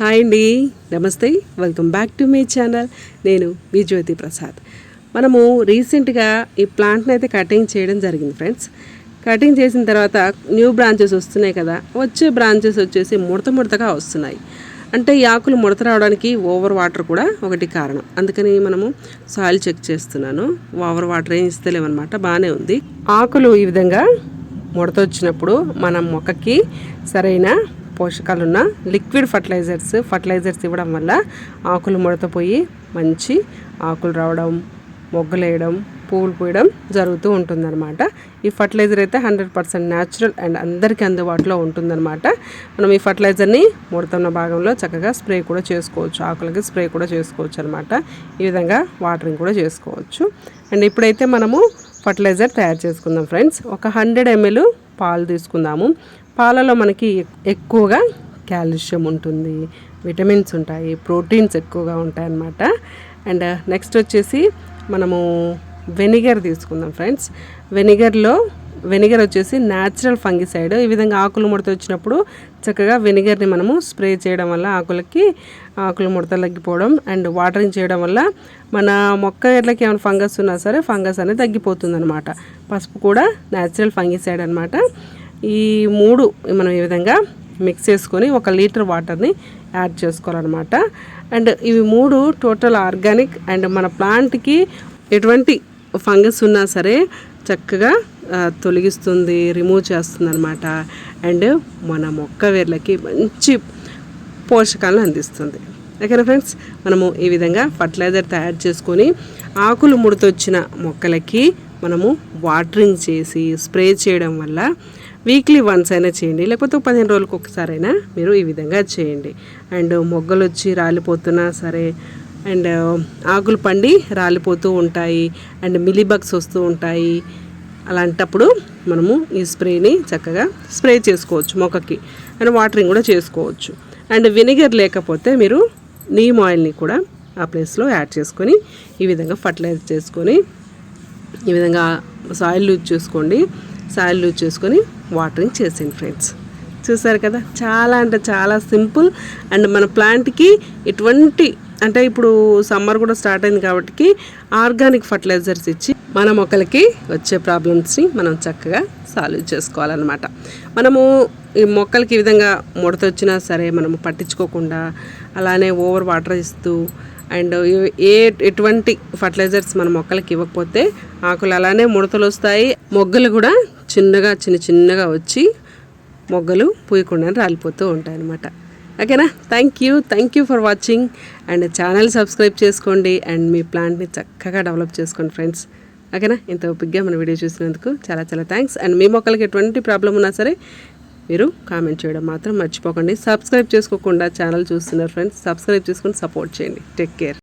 Hi అండి, నమస్తే, welcome back to my channel. నేను మీ జ్యోతి ప్రసాద్. మనము రీసెంట్గా ఈ ప్లాంట్ని అయితే కటింగ్ చేయడం జరిగింది ఫ్రెండ్స్. కటింగ్ చేసిన తర్వాత న్యూ బ్రాంచెస్ వస్తున్నాయి కదా, వచ్చే బ్రాంచెస్ వచ్చేసి ముడతగా వస్తున్నాయి. అంటే ఈ ఆకులు ముడత రావడానికి ఓవర్ వాటర్ కూడా ఒకటి కారణం. అందుకని మనము సాయిల్ చెక్ చేస్తున్నాను. ఓవర్ వాటర్ ఏం ఇస్తలేమన్నమాట, బాగానే ఉంది. ఆకులు ఈ విధంగా ముడత వచ్చినప్పుడు మనం మొక్కకి సరైన పోషకాలున్న లిక్విడ్ ఫర్టిలైజర్స్ ఇవ్వడం వల్ల ఆకులు ముడతపోయి మంచి ఆకులు రావడం, మొగ్గలు వేయడం, పువ్వులు పూయడం జరుగుతూ ఉంటుందన్నమాట. ఈ ఫర్టిలైజర్ అయితే 100% న్యాచురల్ అండ్ అందరికీ అందుబాటులో ఉంటుందన్నమాట. మనం ఈ ఫర్టిలైజర్ని ముడతన్న భాగంలో చక్కగా స్ప్రే కూడా చేసుకోవచ్చు, ఆకులకి స్ప్రే కూడా చేసుకోవచ్చు అనమాట. ఈ విధంగా వాటరింగ్ కూడా చేసుకోవచ్చు. అండ్ ఇప్పుడైతే మనము ఫర్టిలైజర్ తయారు చేసుకుందాం ఫ్రెండ్స్. ఒక 100 ml పాలు తీసుకుందాము. పాలలో మనకి ఎక్కువగా కాల్షియం ఉంటుంది, విటమిన్స్ ఉంటాయి, ప్రోటీన్స్ ఎక్కువగా ఉంటాయి అన్నమాట. అండ్ నెక్స్ట్ వచ్చేసి మనము వెనిగర్ తీసుకుందాం ఫ్రెండ్స్. వెనిగర్ వచ్చేసి న్యాచురల్ ఫంగిసైడ్. ఈ విధంగా ఆకులు ముడత వచ్చినప్పుడు చక్కగా వెనిగర్ని మనము స్ప్రే చేయడం వల్ల ఆకులు ముడత తగ్గిపోవడం అండ్ వాటరింగ్ చేయడం వల్ల మన మొక్క ఎట్లకి ఏమైనా ఫంగస్ ఉన్నా సరే ఫంగస్ అనేది తగ్గిపోతుంది అనమాట. పసుపు కూడా న్యాచురల్ ఫంగిసైడ్ అనమాట. ఈ 3 మనం ఈ విధంగా మిక్స్ చేసుకొని 1 లీటర్ వాటర్ని యాడ్ చేసుకోవాలన్నమాట. అండ్ ఇవి 3 టోటల్ ఆర్గానిక్ అండ్ మన ప్లాంట్కి ఎటువంటి ఫంగస్ ఉన్నా సరే చక్కగా తొలగిస్తుంది, రిమూవ్ చేస్తుంది అనమాట. అండ్ మన మొక్క వేర్లకి మంచి పోషకాలను అందిస్తుంది. ఓకేనా ఫ్రెండ్స్, మనము ఈ విధంగా ఫర్టిలైజర్ తయారు చేసుకొని ఆకులు ముడతొచ్చిన మొక్కలకి మనము వాటరింగ్ చేసి స్ప్రే చేయడం వల్ల వీక్లీ వన్స్ అయినా చేయండి, లేకపోతే 15 రోజులకు ఒకసారైనా మీరు ఈ విధంగా చేయండి. అండ్ మొగ్గలు వచ్చి రాలిపోతున్నా సరే అండ్ ఆకులు పండి రాలిపోతూ ఉంటాయి అండ్ మిలీబగ్స్ వస్తూ ఉంటాయి. అలాంటప్పుడు మనము ఈ స్ప్రేని చక్కగా స్ప్రే చేసుకోవచ్చు మొక్కకి అండ్ వాటరింగ్ కూడా చేసుకోవచ్చు. అండ్ వెనిగర్ లేకపోతే మీరు నీమ్ ఆయిల్ని కూడా ఆ ప్లేస్లో యాడ్ చేసుకొని ఈ విధంగా ఫర్టిలైజ్ చేసుకొని ఈ విధంగా సాయిల్ లూజ్ చేసుకొని వాటరింగ్ చేసేయండి ఫ్రెండ్స్. చూసారు కదా, చాలా అంటే చాలా సింపుల్. అండ్ మన ప్లాంట్కి ఎటువంటి అంటే ఇప్పుడు సమ్మర్ కూడా స్టార్ట్ అయింది కాబట్టి ఆర్గానిక్ ఫర్టిలైజర్స్ ఇచ్చి మన మొక్కలకి వచ్చే ప్రాబ్లమ్స్ని మనం చక్కగా సాల్వ్ చేసుకోవాలన్నమాట. మనము ఈ మొక్కలకి ఈ విధంగా ముడత వచ్చినా సరే మనము పట్టించుకోకుండా అలానే ఓవర్ వాటర్ ఇస్తూ అండ్ ఎటువంటి ఫర్టిలైజర్స్ మన మొక్కలకి ఇవ్వకపోతే ఆకులు అలానే ముడతలు వస్తాయి, మొగ్గలు కూడా చిన్నగా వచ్చి మొగ్గలు పూయకుండా రాలిపోతూ ఉంటాయి అన్నమాట. ఓకేనా, thank you for watching. And channel subscribe చేసుకోండి అండ్ మీ ప్లాంట్ని చక్కగా డెవలప్ చేసుకోండి ఫ్రెండ్స్. ఓకేనా, ఇంత ఓపికగా మన వీడియో చూసినందుకు చాలా థ్యాంక్స్. అండ్ మీ మొక్కలకి ఎటువంటి ప్రాబ్లం ఉన్నా సరే మీరు కామెంట్ చేయడం మాత్రం మర్చిపోకండి. సబ్స్క్రైబ్ చేసుకోకుండా ఛానల్ చూస్తున్నారు ఫ్రెండ్స్, సబ్స్క్రైబ్ చేసుకొని సపోర్ట్ చేయండి. Take care.